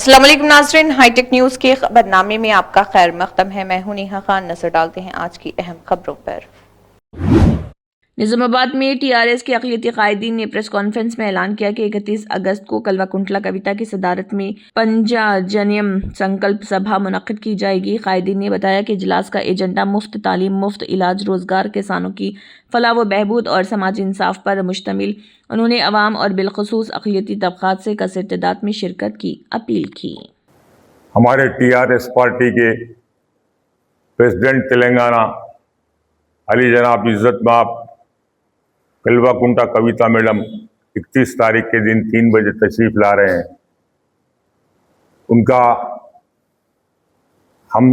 अस्सलाम वालेकुम नाज़रीन, हाईटेक न्यूज़ के खबरनामे में आपका खैर मक़दम है। मैं हूं नेहा खान। नजर डालते हैं आज की अहम खबरों पर। निजामाबाद में टीआरएस के अक़लियती कायदीन ने प्रेस कॉन्फ्रेंस में ऐलान किया कि 31 अगस्त को कल्वाकुंटला कविता की सदारत में पंचाजनियम संकल्प सभा मुनक़्क़िद की जाएगी। कायदीन ने बताया कि इजलास का एजेंडा मुफ्त तालीम, मुफ्त इलाज, रोज़गार, किसानों की फलाह व बहबूद और समाजी इंसाफ पर मुश्तमिल। उन्होंने अवाम और बिलखुसूस अक़लियती तबक़ात से कसर तादाद में शिरकत की अपील की। हमारे टीआरएस पार्टी के प्रेसिडेंट तेलंगाना अली जनाब इज्जत माब कल्वाकुंटा कविता मैडम 31 तारीख के दिन 3 बजे तशरीफ ला रहे हैं। उनका हम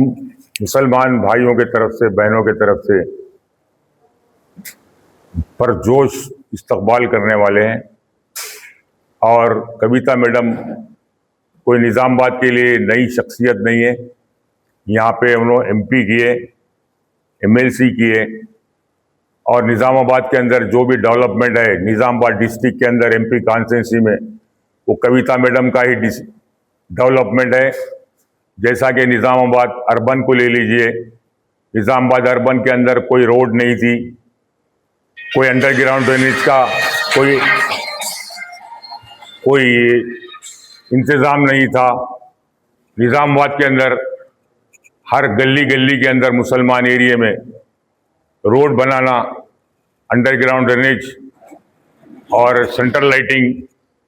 मुसलमान भाइयों के तरफ से, बहनों के तरफ से परजोश इस्तकबाल करने वाले हैं। और कविता मैडम कोई निज़ामाबाद के लिए नई शख्सियत नहीं है। यहाँ पे उन्होंने एमपी किए, एमएलसी किए, और निज़ामाबाद के अंदर जो भी डेवलपमेंट है निज़ामाबाद डिस्ट्रिक्ट के अंदर एमपी कॉन्स्टिट्यूंसी में, वो कविता मैडम का ही डेवलपमेंट है। जैसा कि निज़ामाबाद अर्बन को ले लीजिए, निज़ामाबाद अर्बन के अंदर कोई रोड नहीं थी, कोई अंडरग्राउंड ड्रेनेज का कोई इंतज़ाम नहीं था। निज़ामाबाद के अंदर हर गली गली के अंदर मुसलमान एरिया में रोड बनाना, अंडरग्राउंड ड्रेनेज और central lighting,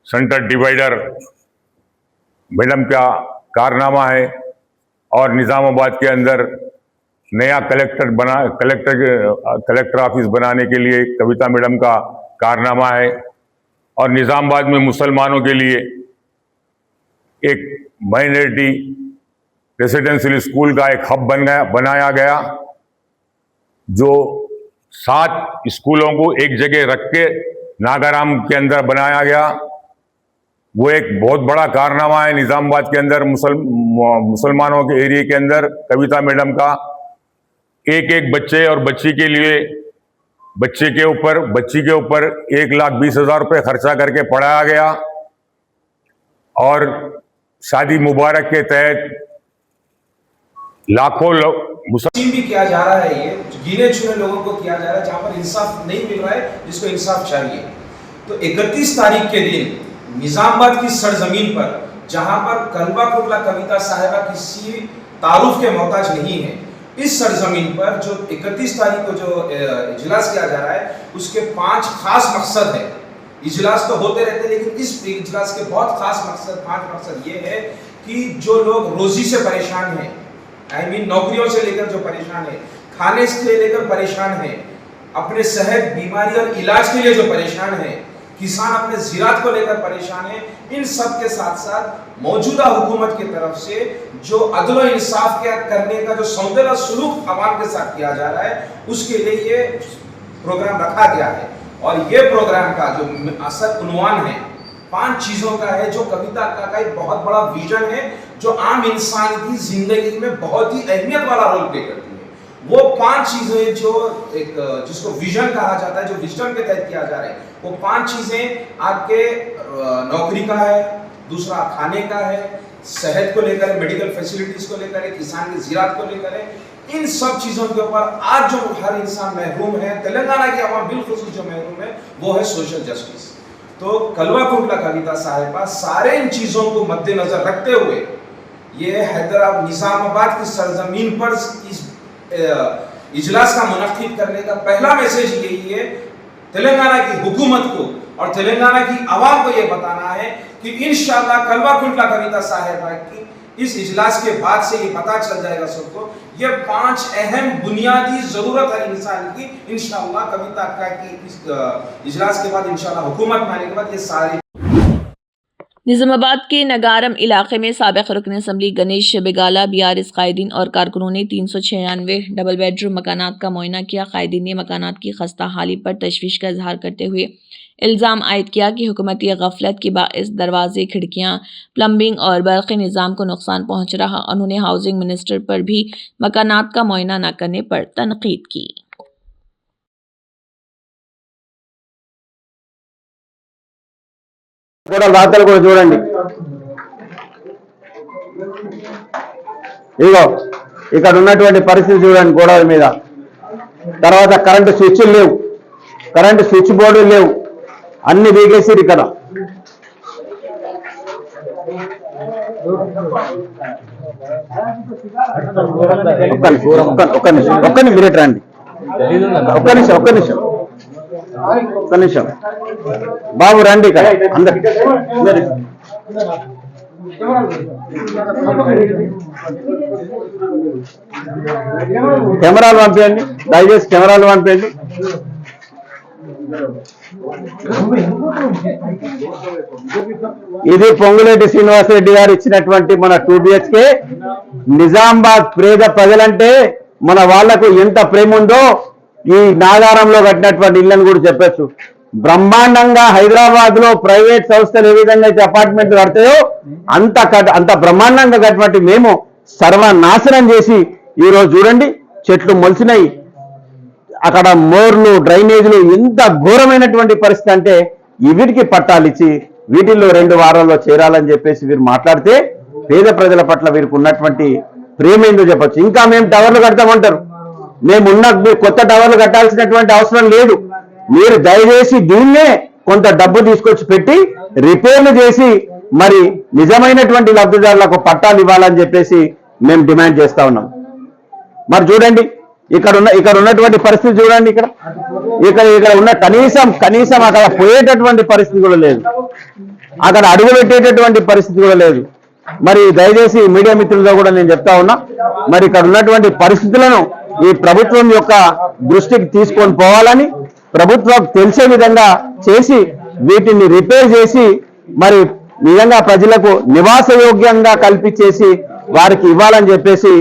centre divider madam का कारनामा है। और निज़ामाबाद के अंदर नया कलेक्टर ऑफिस बनाने के लिए कविता मैडम का कारनामा है। और निज़ामाबाद में मुसलमानों के लिए एक माइनॉरिटी रेसिडेंशियल स्कूल का एक हब बनाया गया, जो 7 स्कूलों को एक जगह रख के नागाराम के अंदर बनाया गया। वो एक बहुत बड़ा कारनामा है निज़ामाबाद के अंदर मुसलमानों के एरिया के अंदर। कविता मैडम का एक एक बच्चे और बच्ची के ऊपर 1,20,000 रुपये खर्चा करके पढ़ाया गया। और शादी मुबारक के तहत लाखों भी किया जा रहा है। ये गिने चुने लोगों को किया जा रहा है जहां पर इंसाफ नहीं मिल रहा है, जिसको इंसाफ चाहिए। तो 31 तारीख के दिन निजामाबाद की सरजमीन पर, जहां पर कल्वाकुंटला कविता साहिबा किसी तारुफ के मोहताज नहीं है, इस सरजमीन पर जो 31 तारीख को जो इजलास किया जा रहा है, उसके 5 खास मकसद है। इजलास तो होते रहते हैं, लेकिन इस इजलास के बहुत खास मकसद, 5 मकसद ये है कि जो लोग रोजी से परेशान हैं, नौकरियों से लेकर जो परेशान है, खाने से लेकर परेशान है, अपने सेहत, बीमारी और इलाज के लिए जो परेशान है, किसान अपने ज़राअत को लेकर परेशान है, इन सब के साथ साथ मौजूदा हुकूमत की तरफ से जो अदल और इंसाफ करने का जो सौदेला सुलूक अवाम के साथ किया जा रहा है, उसके लिए ये प्रोग्राम रखा गया है। और ये प्रोग्राम का जो असल उन्वान है 5 चीज़ों का है, जो कविता का एक बहुत बड़ा विजन है, जो आम इंसान की जिंदगी में बहुत ही अहमियत वाला रोल प्ले करती है। वो 5 चीजें जो एक जिसको विजन कहा जाता है, जो विजन के तहत किया जा रहा है, वो 5 चीजें आपके नौकरी का है, दूसरा खाने का है, सेहत को लेकर, मेडिकल फैसिलिटीज को लेकर है, किसान की ज़राअत को लेकर है। इन सब चीजों के ऊपर आज जो हर इंसान महरूम है, तेलंगाना की आवाम बिलखुसूस जो महरूम है, वो है सोशल जस्टिस। तो कल्वाकुंटला कविता साहिबा सारे इन चीजों को मद्देनजर रखते हुए ये हैदराबाद निज़ामाबाद की सरजमीन पर इस इजलास का मुनक़्क़िद करने का पहला मैसेज यही है, तेलंगाना की हुकूमत को और तेलंगाना की आवाम को ये बताना है कि इंशाअल्लाह कल्वाकुंटला कविता साहिबा की इस इजलास के बाद से ये पता चल जाएगा सबको, ये 5 अहम बुनियादी ज़रूरत है इंसान की। इंशाअल्लाह कविता का की इस इजलास के बाद, इंशाअल्लाह हुकूमत में आने के बाद, ये सारी निजामाबाद के नगारम इलाके में साबिक़ रुकन असम्बली गणेश बेगाला, बीआरएस कायदीन और कारकुनों ने 396 डबल बेडरूम मकानात का मुआयना किया। कायदीन ने मकानात की खस्ता हाली पर तशवीश का इजहार करते हुए इल्ज़ाम आयद किया कि हुकूमती गफलत के बाइस दरवाजे, खिड़कियाँ, प्लम्बिंग और बर्क़ी निज़ाम को नुकसान पहुँच रहा। उन्होंने हाउसिंग मिनिस्टर पर भी मकानात का मुआयना न करने पर तनकीद की। కూడా రాతలు కూడా చూడండి। ఇదిగో ఇక్కడ ఉన్నటువంటి పరిస్థితి చూడండి గోడల మీద. తర్వాత కరెంటు స్విచ్లు లేవు, కరెంటు స్విచ్ బోర్డులు లేవు, అన్ని బీగేసిరు ఇక్కడ. ఒక్క నిమిషం రండి, ఒక్క నిమిషం బాబు రండి ఇక్కడ అందరు. కెమెరాలు పంపించండి, దయచేసి కెమెరాలు పంపించండి. ఇది పొంగులేటి శ్రీనివాసరెడ్డి గారు ఇచ్చినటువంటి మన 2 BHK. నిజామాబాద్ పేద ప్రజలంటే మన వాళ్లకు ఎంత ప్రేమ ఉందో ఈ నాగారంలో కట్టినటువంటి ఇళ్లను కూడా చెప్పచ్చు. బ్రహ్మాండంగా హైదరాబాద్ లో ప్రైవేట్ సంస్థలు ఏ విధంగా అయితే అపార్ట్మెంట్లు కడతాయో అంత బ్రహ్మాండంగా కట్టినట్టు మేము సర్వనాశనం చేసి ఈరోజు చూడండి చెట్లు మొలిచినాయి, అక్కడ మోర్లు డ్రైనేజీలు. ఎంత ఘోరమైనటువంటి పరిస్థితి అంటే వీటికి పట్టాలు ఇచ్చి వీటిల్లో 2 వారాల్లో చేరాలని చెప్పేసి వీరు మాట్లాడితే పేద ప్రజల పట్ల వీరికి ఉన్నటువంటి ప్రేమ ఏందో చెప్పచ్చు. ఇంకా మేము టవర్లు కడతామంటారు. మీరు కొత్త టవర్లు కట్టాల్సినటువంటి అవసరం లేదు. మీరు దయచేసి దీన్నే కొంత డబ్బు తీసుకొచ్చి పెట్టి రిపేర్లు చేసి మరి నిజమైనటువంటి లబ్ధిదారులకు పట్టాలు ఇవ్వాలని చెప్పేసి మేము డిమాండ్ చేస్తా ఉన్నాం. మరి చూడండి ఇక్కడ ఉన్నటువంటి పరిస్థితి చూడండి. ఇక్కడ ఉన్న కనీసం అక్కడ పోయేటటువంటి పరిస్థితి కూడా లేదు, అక్కడ అడుగు పెట్టేటటువంటి పరిస్థితి కూడా లేదు. మరి దయచేసి మీడియా మిత్రులతో కూడా నేను చెప్తా ఉన్నా, మరి ఇక్కడ ఉన్నటువంటి పరిస్థితులను ఈ ప్రభుత్వం యొక్క దృష్టికి తీసుకొని పోవాలని, ప్రభుత్వం తెలిసే విధంగా చేసి వీటిని రిపేర్ చేసి మరి నిజంగా ప్రజలకు నివాసయోగ్యంగా కల్పించేసి వారికి ఇవ్వాలని చెప్పేసి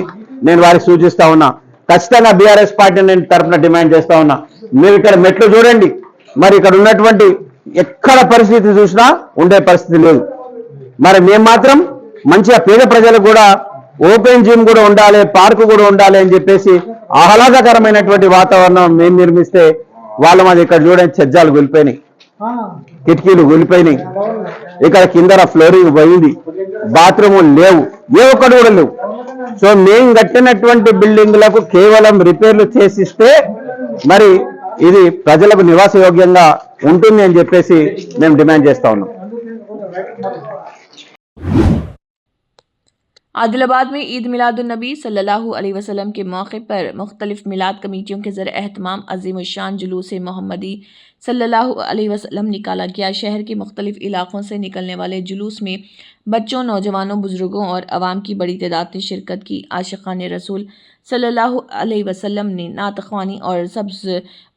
నేను వారికి సూచిస్తా ఉన్నా. ఖచ్చితంగా బీఆర్ఎస్ పార్టీ నేను తరఫున డిమాండ్ చేస్తా ఉన్నా. మీరు ఇక్కడ మెట్లు చూడండి, మరి ఇక్కడ ఉన్నటువంటి ఎక్కడ పరిస్థితి చూసినా ఉండే పరిస్థితి లేదు. మరి మేము మాత్రం మంచిగా పేద ప్రజలకు కూడా ఓపెన్ జిమ్ కూడా ఉండాలి, పార్కు కూడా ఉండాలి అని చెప్పేసి ఆహ్లాదకరమైనటువంటి వాతావరణం మేము నిర్మిస్తే వాళ్ళ మాది ఇక్కడ చూడండి చెజ్జాలు కూలిపోయినాయి, కిటికీలు కూలిపోయినాయి, ఇక్కడ కింద ఫ్లోరింగ్ పోయింది, బాత్రూములు లేవు, ఏ ఒక్కటి కూడా లేవు. సో మేము కట్టినటువంటి బిల్డింగ్లకు కేవలం రిపేర్లు చేసిస్తే మరి ఇది ప్రజలకు నివాసయోగ్యంగా ఉంటుంది అని చెప్పేసి మేము డిమాండ్ చేస్తా ఉన్నాం. आदिलाबाद में ईद मिलादुन्नबी सल्लल्लाहु अलैहि वसल्लम के मौके पर मुख्तलिफ मिलाद कमेटियों के ज़रिए एहतमाम अज़ीमुश्शान जुलूस मोहम्मदी सल्लल्लाहु अलैहि वसल्लम निकाला गया। शहर के मुख्तलिफ इलाक़ों से निकलने वाले जुलूस में बच्चों, नौजवानों, बुज़ुर्गों और आवाम की बड़ी तादाद ने शिरकत की। आशिक़ान रसूल सल्लल्लाहु अलैहि वसल्लम ने नात ख़्वानी और सब्ज़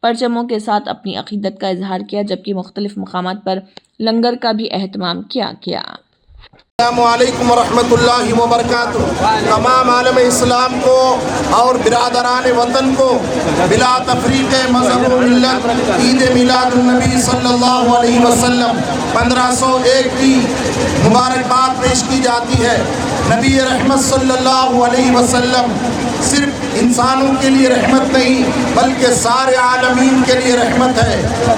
परचमों के साथ अपनी अक़ीदत का इजहार किया, जबकि मुख्तलिफ मक़ामात पर लंगर का भी एहतमाम किया गया। अस्सलामुअलैकुम वरहमतुल्लाहि वबरकातुहू। तमाम आलम इस्लाम को और बिरादरान वतन को बिला तफरीक़ मज़हब व मिल्लत ईद मिलादुन्नबी सल्लल्लाहु अलैहि वसल्लम 1501 की मुबारकबाद पेश की जाती है। नबी रहमत सल्लल्लाहु अलैहि वसल्लम सिर्फ इंसानों के लिए रहमत नहीं बल्कि सारे आलमीन के लिए रहमत है।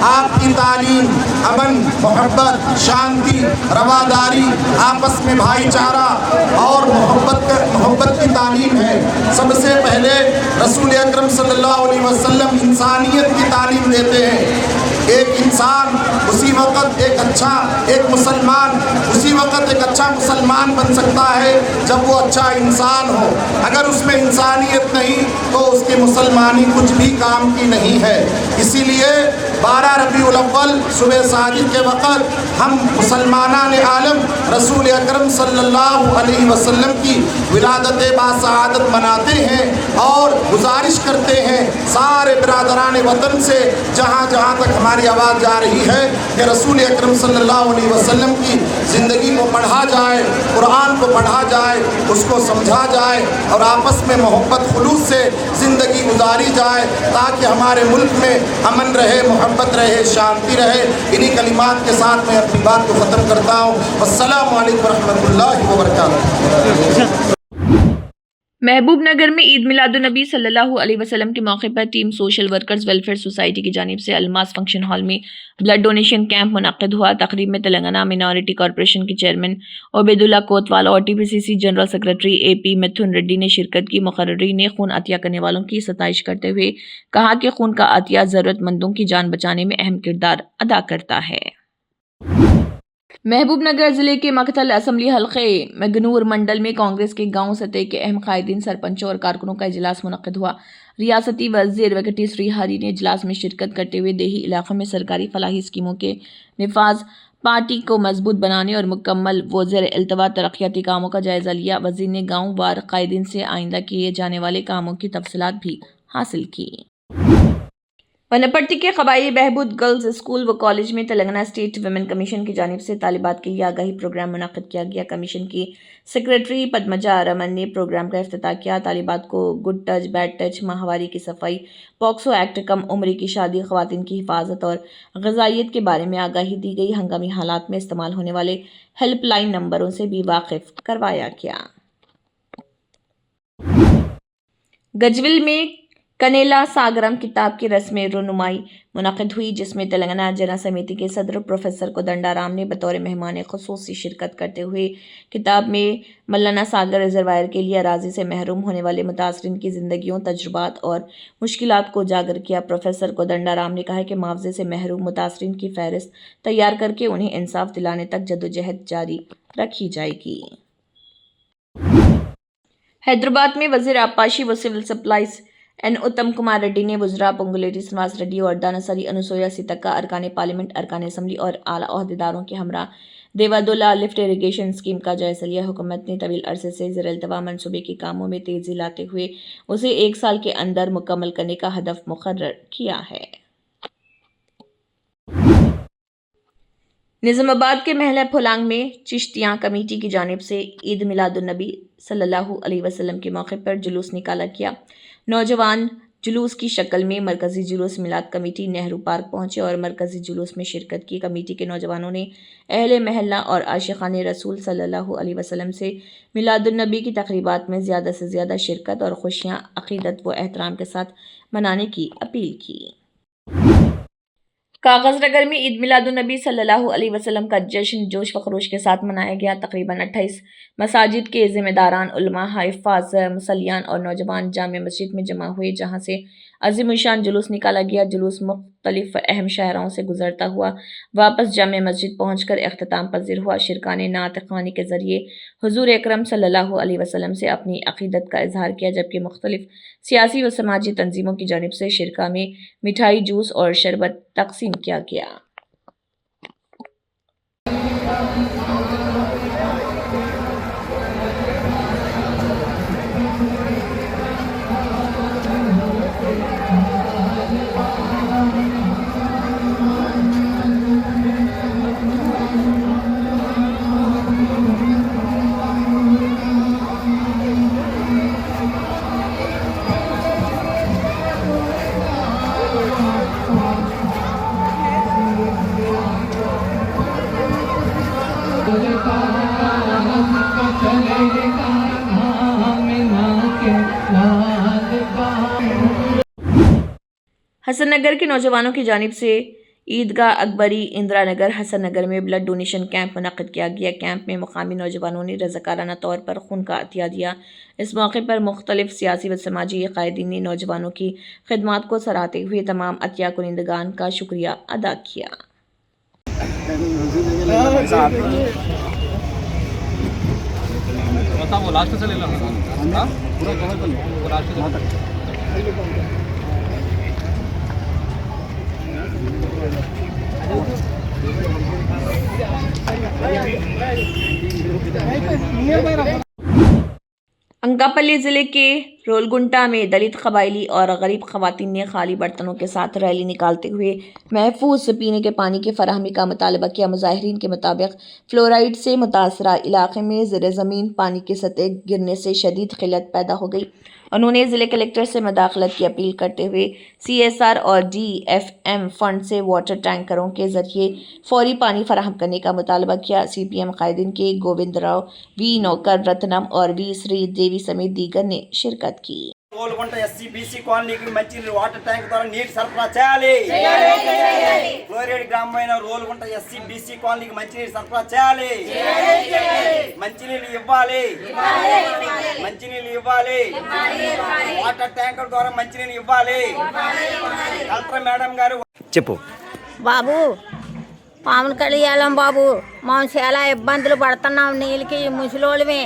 आपकी तालीम अमन, मोहब्बत, शांति, रवादारी, आपस में भाईचारा और मोहब्बत की तालीम है। सबसे पहले रसूल अकरम सल्लल्लाहु अलैहि वसल्लम इंसानियत की तालीम देते हैं। एक इंसान उसी वक़्त एक मुसलमान उसी वक़्त एक अच्छा मुसलमान बन सकता है जब वो अच्छा इंसान हो। अगर उसमें इंसानियत नहीं तो उसकी मुसलमानी कुछ भी काम की नहीं है। इसीलिए 12 रबीउल अव्वल सुबह साजिद के वक़्त हम मुसलमानान आलम रसूल अकरम सल्लल्लाहु अलैहि वसल्लम की विलादत बासआदत मनाते हैं और गुजारिश करते हैं सारे बिरादरान वतन से जहाँ जहाँ तक हमारी आवाज़ जा रही है कि रसूल अकरम सल्लल्लाहु अलैहि वसल्लम की ज़िंदगी को पढ़ा जाए, कुरान को पढ़ा जाए, उसको समझा जाए और आपस में मोहब्बत खुलूस से ज़िंदगी गुजारी जाए ताकि हमारे मुल्क में अमन रहे, मोहब्बत रहे, शांति रहे। इन्हीं कलिमात के साथ मैं अपनी बात को ख़त्म करता हूँ। अस्सलामु अलैकुम रहमतुल्लाहि व बरकातुहू। महबूब नगर में ईद मिलादुन्नबी सल्लल्लाहु अलैहि वसल्लम के मौके पर team social workers welfare society की जानिब से अलमास फंक्शन हॉल में ब्लड डोनेशन कैंप मुनक्किद हुआ। तकरीब में तेलंगाना मिनॉरिटी कॉरपोरेशन के चेयरमैन ओबेदुल्ला कोतवाल और टीपीसीसी जनरल सेक्रेटरी एपी मिथुन रेड्डी ने शिरकत की। मुकर्रीरीन ने खून अतिया करने वालों की सताइश करते हुए कहा कि खून का अतिया जरूरतमंदों की जान बचाने में अहम किरदार अदा करता है। महबूब नगर जिले के मकतल असम्बली हल्के मगनूर मंडल में कांग्रेस के गांव सतह के अहम कायदीन, सरपंचों और कारकुनों का इजलास मुनक्किद हुआ। रियासती वज़ीर वेंकटी श्रीहरि ने इजलास में शिरकत करते हुए देही इलाकों में सरकारी फलाही स्कीमों के निफाज, पार्टी को मजबूत बनाने और मुकम्मल व ज़ेर इल्तवा तरक्याती कामों का जायजा लिया। वज़ीर ने गाँव वार कायदीन से आइंदा किए जाने वाले कामों की तफसीलात भी हासिल की। वनपट्टी के कबायली बहबूद गर्ल्स स्कूल व कॉलेज में तेलंगाना स्टेट वुमेन कमीशन की जानिब से तालिबात के लिए आगाही प्रोग्राम मुनक्किद किया गया। कमीशन की सेक्रेटरी पद्मजा रमन ने प्रोग्राम का इफ्तिताह किया। तालिबात को गुड टच, बैड टच, माहवारी की सफाई, पॉक्सो एक्ट, कम उम्री की शादी, ख़वातीन की हिफाजत और ग़िज़ाइयत के बारे में आगाही दी गई। हंगामी हालात में इस्तेमाल होने वाले हेल्पलाइन नंबरों से भी वाकिफ करवाया गया। गजविल में कनेला सागरम किताब की रस्म रुनुमाई मुनक्किद हुई, जिसमें तेलंगाना जना समिति के सदर प्रोफेसर कोदंडाराम ने बतौर मेहमान खुसूसी शिरकत करते हुए किताब में मल्लाना सागर रिजर्वायर के लिए अराजी से महरूम होने वाले मुतासरीन की ज़िंदगियों, तजुर्बात और मुश्किलात को उजागर किया। प्रोफेसर कोदंडाराम ने कहा कि मुआवजे से महरूम मुतासरीन की फहरिस्त तैयार करके उन्हें इंसाफ दिलाने तक जद्दोजहद जारी रखी जाएगी। हैदराबाद में वज़ीर आबपाशी व सिविल सप्लाईज एन उत्तम कुमार रेड्डी ने वुज़रा पोंगुलेटी श्रीनिवास रेड्डी और दानसरी अनुसोया सीतक्का, अरकान पार्लियामेंट, अरकान असम्बली और आला ओहदेदारों के हमरा देवादोला लिफ्ट इरीगेशन स्कीम का जायजा लिया। हुकूमत ने तवील अरसे से ज़ेर-ए-इल्तवा मनसूबे के कामों में तेज़ी लाते हुए उसे 1 साल के अंदर मुकम्मल करने का हदफ मुकर्रर किया है। निज़ामाबाद के महला फुलांग में चिश्तियाँ कमेटी की जानिब से ईद मिलादुन्नबी सल्लल्लाहु अलैहि वसल्लम के मौके पर जुलूस निकाला गया। नौजवान जुलूस की शक्ल में मरकज़ी जुलूस मिलाद कमेटी नेहरू पार्क पहुंचे और मरकज़ी जुलूस में शिरकत की। कमेटी के नौजवानों ने अहले महल्ला और आशिक़ाने रसूल सल्लल्लाहु अलैहि वसल्लम से मिलादुन्नबी की तक़रीबात में ज़्यादा से ज़्यादा शिरकत और खुशियाँ अक़ीदत व एहतराम के साथ मनाने की अपील की। कागज़ नगर में ईद मिलादुन्नबी सल्लल्लाहु अलैहि वसल्लम का जश्न जोश व खरोश के साथ मनाया गया। तकरीबन 28 मसाजिद के ज़िम्मेदारान, उलमा, हिफ़ाज़, मुसल्लियान और नौजवान जामे मस्जिद में जमा हुए, जहाँ से अज़ीमुशान जुलूस निकाला गया। जुलूस मुख्तलिफ अहम शहरों से गुजरता हुआ वापस जामे मस्जिद पहुँचकर इख्तिताम पज़ीर हुआ। शिरकाने नात ख़्वानी के ज़रिए हुज़ूर अकरम सल्लल्लाहु अलैहि वसल्लम से अपनी अक़ीदत का इजहार किया, जबकि मुख्तलिफ सियासी व समाजी तंजीमों की जानिब से शिरका में मिठाई, जूस और शरबत तक़सीम किया गया। हसन नगर के नौजवानों की जानिब से ईदगाह अकबरी इंदिरा नगर हसन नगर में ब्लड डोनेशन कैंप मुनक्किद किया गया। कैंप में मुकामी नौजवानों ने रज़ाकाराना तौर पर खून का अतिया दिया। इस मौके पर मुख्तलिफ सियासी व समाजी कायदीन ने नौजवानों की खिदमात को सराहते हुए तमाम अतिया कुनिंदगान का शुक्रिया अदा किया। अंकापल्ली जिले के रोलगुंटा में दलित कबायली और गरीब खवातीन ने खाली बर्तनों के साथ रैली निकालते हुए महफूज पीने के पानी की फराहमी का मुतालबा किया। मुजाहिरीन के मुताबिक फ्लोराइड से मुतासरा इलाके में ज़ेर ज़मीन पानी की सतह गिरने से शदीद किल्लत पैदा हो गई। उन्होंने ज़िले कलेक्टर से मदाखलत की अपील करते हुए CSR और DFM फंड से वाटर टैंकरों के जरिए फौरी पानी फराहम करने का मुतालबा किया। CPM कायदीन के गोविंदराव, V नौकर, रत्नम और V श्री देवी समेत दीगर ने शिरकत की। రోలుగుంట SCBC కాలనీకి మంచి వాటర్ ట్యాంక్ ద్వారా నీటి సరఫరా చేయాలి. ఫ్లోరైడ్ గ్రామమైన రోలుగుంట SCBC కాలనీకి మంచినీరు సరఫరా చేయాలి. మంచినీళ్ళు ఇవ్వాలి. వాటర్ ట్యాంకర్ ద్వారా మంచినీళ్ళు ఇవ్వాలి. కలెక్టర్ మేడం గారు చెప్పు బాబు పాములు కడియాలం బాబు మనం చాలా ఇబ్బందులు పడుతున్నాం నీళ్ళకి ముసలోళ్ళమే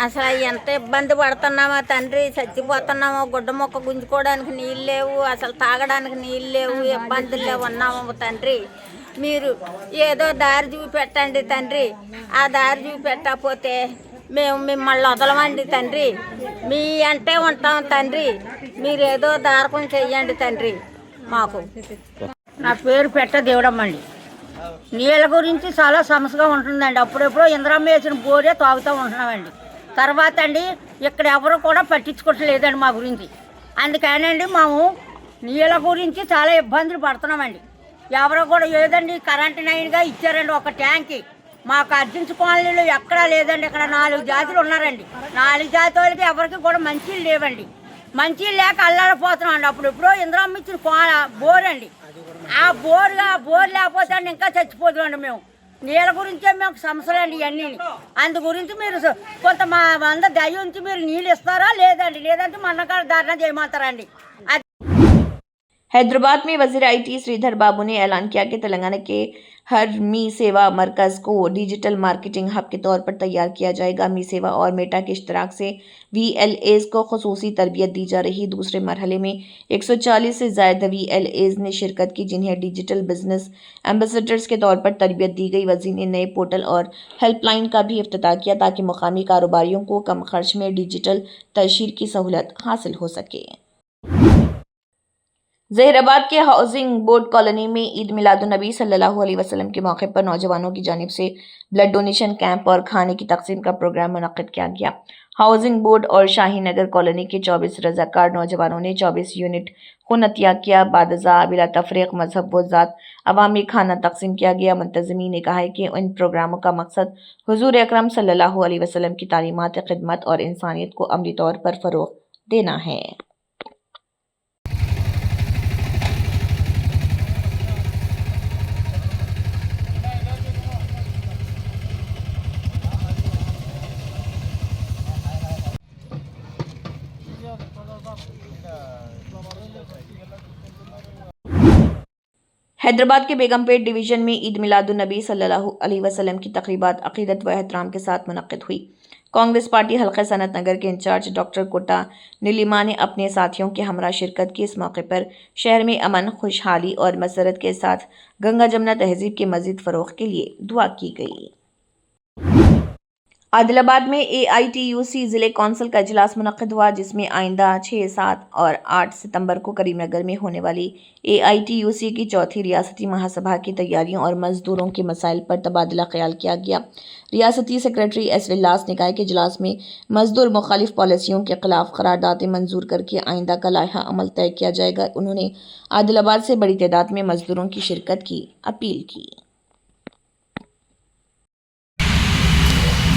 అసలు ఎంత ఇబ్బంది పడుతున్నామో తండ్రి చచ్చిపోతున్నామో గుడ్డ మొక్క గుంజుకోవడానికి నీళ్ళు లేవు అసలు తాగడానికి నీళ్ళు లేవు ఇబ్బందుల్లో ఉన్నాము తండ్రి మీరు ఏదో దారి చూపెట్టండి తండ్రి ఆ దారి చూపెట్టకపోతే మేము మిమ్మల్ని వదలమండి తండ్రి మీ అంటే ఉంటాం తండ్రి మీరు ఏదో దారకం చెయ్యండి తండ్రి మాకు నా పేరు పెట్ట దేవుడమ్మండి నీళ్ళ గురించి చాలా సమస్యగా ఉంటుందండి అప్పుడెప్పుడో ఇంద్రమ్మ వేసిన బోరే తాగుతూ ఉంటున్నామండి తర్వాత అండి ఇక్కడ ఎవరు కూడా పట్టించుకోవట్లేదండి మా గురించి అందుకనండి మేము నీళ్ళ గురించి చాలా ఇబ్బందులు పడుతున్నామండి ఎవరో కూడా ఏదండి కరెంటు నైన్గా ఇచ్చారండి ఒక ట్యాంక్కి మాకు అర్జెన్సీ కాలనీలో ఎక్కడా లేదండి ఇక్కడ 4 జాతులు ఉన్నారండి 4 జాతి వాళ్ళకి ఎవరికి కూడా మంచిలు లేవండి మంచిలు లేక అల్లాడిపోతున్నాం అండి అప్పుడు ఎప్పుడో ఇంద్రమ్మ ఇచ్చిన బోర్ అండి ఆ బోర్ లేకపోతే అండి ఇంకా చచ్చిపోతామండి మేము నీళ్ళ గురించే మేము సమస్యలు అండి ఇవన్నీ అందు గురించి మీరు కొంత మా అందరు దయ ఉంచి మీరు నీళ్ళు ఇస్తారా లేదంటే మన్నకాడ ధారణ చేయమంటారండి हैदराबाद में वज़ीर IT श्रीधर बाबू ने ऐलान किया कि तेलंगाना के हर मी सेवा मरकज़ को डिजिटल मार्केटिंग हब के तौर पर तैयार किया जाएगा। मी सेवा और मेटा के इश्तराक से VLAs को खसूसी तरबियत दी जा रही। दूसरे मरहले में 140 से ज़्यादा VLAs ने शिरकत की जिन्हें डिजिटल बिजनेस एम्बेसडर्स के तौर पर तरबियत दी गई। वज़ीर ने नए पोर्टल और हेल्पलाइन का भी इफ्तिताह किया ताकि मुकामी कारोबारियों को कम खर्च में डिजिटल तशहीर की सहूलत हासिल हो सके। जहीराबाद के हाउसिंग बोर्ड कॉलोनी में ईद मिलादुन्नबी सल्लल्लाहु अलैहि वसल्लम के मौके पर नौजवानों की जानिब से ब्लड डोनेशन कैंप और खाने की तकसीम का प्रोग्राम मुनक्किद किया गया। हाउसिंग बोर्ड और शाही नगर कॉलोनी के 24 रज़ाकार नौजवानों ने 24 यूनिट खून अतिया किया। बादज़ा बिला तफरीक मजहब व ज़ात अवामी खाना तकसीम किया गया। मुंतज़मीन ने कहा है कि इन प्रोग्रामों का मकसद हुज़ूर अकरम सल्लल्लाहु अलैहि वसल्लम की तालीमात, खिदमत और इंसानियत को अमली तौर पर फ़रोग़ देना है। हैदराबाद के बेगमपेट डिवीज़न में ईद मिलादुन्नबी सल्लल्लाहु अलैहि वसल्लम की तक़रीबात अक़ीदत व एहतराम के साथ मुनक़्क़िद हुई। कांग्रेस पार्टी हल्क़ा सनत नगर के इंचार्ज डॉक्टर कोटा नीलिमा ने अपने साथियों के हमरा शिरकत की। इस मौके पर शहर में अमन, खुशहाली और मसरत के साथ गंगा जमुना तहज़ीब के मज़ीद फ़रोग़ के लिए दुआ की गई। आदिलाबाद में AITUC ज़िले कौंसिल का इजलास मुनक़्क़िद हुआ जिसमें आइंदा 6, 7 और 8 सितंबर को करीमनगर में होने वाली AITUC की चौथी रियासती महासभा की तैयारियों और मज़दूरों के मसाइल पर तबादला ख्याल किया गया। रियासती सेक्रेटरी S. विलास ने कहा कि इजलास में मज़दूर मुखालिफ पॉलिसियों के खिलाफ करारदादें मंजूर करके आइंदा का लाइहा अमल तय किया जाएगा। उन्होंने आदिलाबाद से बड़ी तादाद में मज़दूरों की शिरकत की अपील की।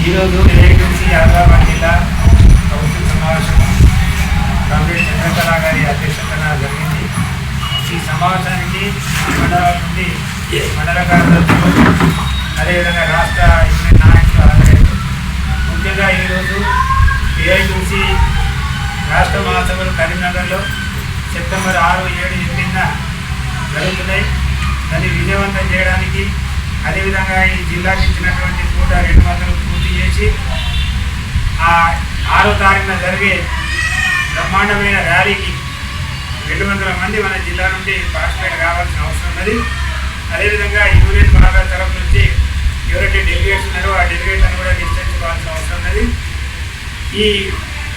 ఈరోజు AITUC ఆదిలాబాద్ జిల్లా కౌన్సిల్ సమావేశం కామ్రేడ్ చంద్రకళ గారి అధ్యక్షతన జరిగింది। ఈ సమావేశానికి మండలాల నుండి మండల కార్యదర్శులు అదేవిధంగా రాష్ట్ర యూనియన్ నాయకులు హాజరయ్యారు। ముఖ్యంగా ఈరోజు AITUC రాష్ట్ర మహాసభలు కరీంనగర్లో సెప్టెంబర్ 6, 7, 8న జరుగుతున్నాయి। దాన్ని విజయవంతం చేయడానికి అదేవిధంగా ఈ జిల్లాకి ఇచ్చినటువంటి కోట 200 పూర్తి చేసి ఆ 6వ తారీఖున జరిగే బ్రహ్మాండమైన ర్యాలీకి 200 మంది మన జిల్లా నుండి పార్టిసిపేట్ కావాల్సిన అవసరం ఉన్నది। అదేవిధంగా యూనియన్ బాగా తరఫు నుంచి ఎవరైతే డెలిగేట్స్ ఉన్నారో ఆ డెలిగేట్లను కూడా నిశ్చయించుకోవాల్సిన అవసరం ఉన్నది। ఈ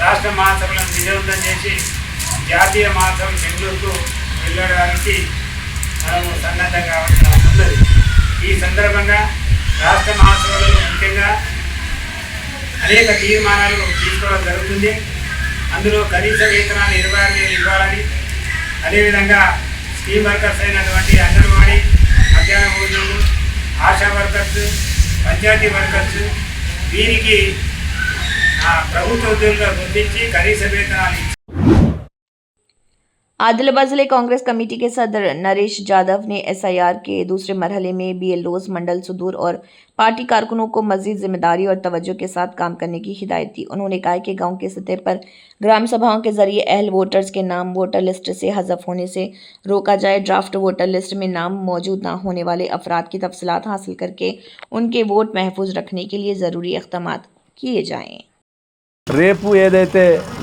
రాష్ట్ర మహాసభలను విజయవంతం చేసి జాతీయ మహాసభ బెంగళూరుకు వెళ్ళడానికి మనము సన్నద్ధం కావాల్సిన అవసరం ఉన్నది. ఈ సందర్భంగా రాష్ట్ర మహాసభలో ముఖ్యంగా అనేక తీర్మానాలు తీసుకోవడం జరుగుతుంది. అందులో కనీస వేతనాలు 26,000 ఇవ్వాలని, అదేవిధంగా స్కీమ్ వర్కర్స్ అయినటువంటి అంగన్వాడీ, మధ్యాహ్న భోజనము, ఆశా వర్కర్స్, పంచాయతీ వర్కర్స్ వీరికి ప్రభుత్వ ఉద్యోగులుగా గుర్తించి కనీస వేతనాలు ఇచ్చి आदिलाबाद जिले कांग्रेस कमेटी के सदर नरेश जाधव ने एसआईआर के दूसरे मरहले में बीएलओज, मंडल सुदूर और पार्टी कारकुनों को मजीद जिम्मेदारी और तवज्जो के साथ काम करने की हिदायत दी। उन्होंने कहा कि गांव के सतह पर ग्राम सभाओं के जरिए अहल वोटर्स के नाम वोटर लिस्ट से हज़फ होने से रोका जाए। ड्राफ्ट वोटर लिस्ट में नाम मौजूद न होने वाले अफराद की तफसीलात हासिल करके उनके वोट महफूज रखने के लिए ज़रूरी इक़दाम किए जाएँ। రేపు ఏదైతే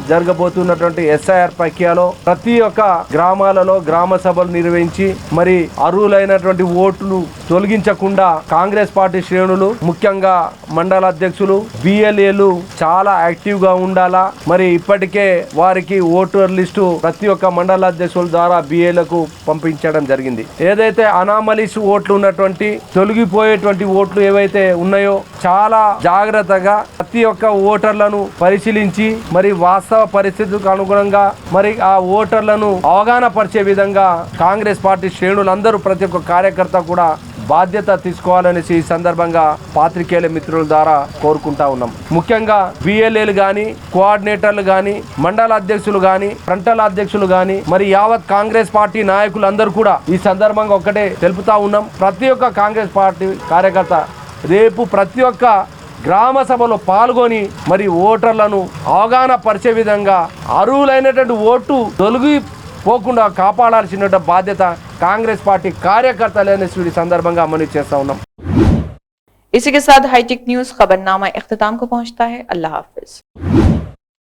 జరగబోతున్నటువంటి ఎస్ఐఆర్ ప్రక్రియలో ప్రతి ఒక్క గ్రామాలలో గ్రామ సభలు నిర్వహించి మరి అర్హులైనటువంటి ఓట్లు తొలగించకుండా కాంగ్రెస్ పార్టీ శ్రేణులు ముఖ్యంగా మండల అధ్యక్షులు బిఎల్ఏలు చాలా యాక్టివ్ గా ఉండాలా. మరి ఇప్పటికే వారికి ఓటర్ లిస్టు ప్రతి ఒక్క మండల అధ్యక్షుల ద్వారా బిఏలకు పంపించడం జరిగింది. ఏదైతే అనామలీస్ ఓట్లు ఉన్నటువంటి తొలగిపోయేటువంటి ఓట్లు ఏవైతే ఉన్నాయో చాలా జాగ్రత్తగా ప్రతి ఒక్క ఓటర్లను పరిశీలించి మరి వాస్తవ పరిస్థితులకు అనుగుణంగా మరి ఆ ఓటర్లను అవగాహన పరిచే విధంగా కాంగ్రెస్ పార్టీ శ్రేణులందరూ ప్రతి ఒక్క కార్యకర్త కూడా బాధ్యత తీసుకోవాలనేసి ఈ సందర్భంగా పాత్రికేయుల మిత్రుల ద్వారా కోరుకుంటా ఉన్నాం. ముఖ్యంగా బిఎల్ఏలు కానీ, కోఆర్డినేటర్లు కానీ, మండల అధ్యక్షులు కానీ, ఫ్రంటల్ అధ్యక్షులు కానీ మరి యావత్ కాంగ్రెస్ పార్టీ నాయకులందరూ కూడా ఈ సందర్భంగా ఒకటే తెలుపుతా ఉన్నాం. ప్రతి ఒక్క కాంగ్రెస్ పార్టీ కార్యకర్త రేపు ప్రతి ఒక్క గ్రామ సభలో పాల్గొని మరి ఓటర్లను అవగాహన పరిచే విధంగా అర్హులైనటువంటి ఓటు తొలగిపోకుండా కాపాడాల్సిన బాధ్యత కాంగ్రెస్ పార్టీ కార్యకర్తలనే సందర్భంగా మనం చేస్తా ఉన్నాం. इसी के साथ हाईटेक न्यूज खबरनामा इख्तिताम को पहुंचता है। अल्लाह हाफिज।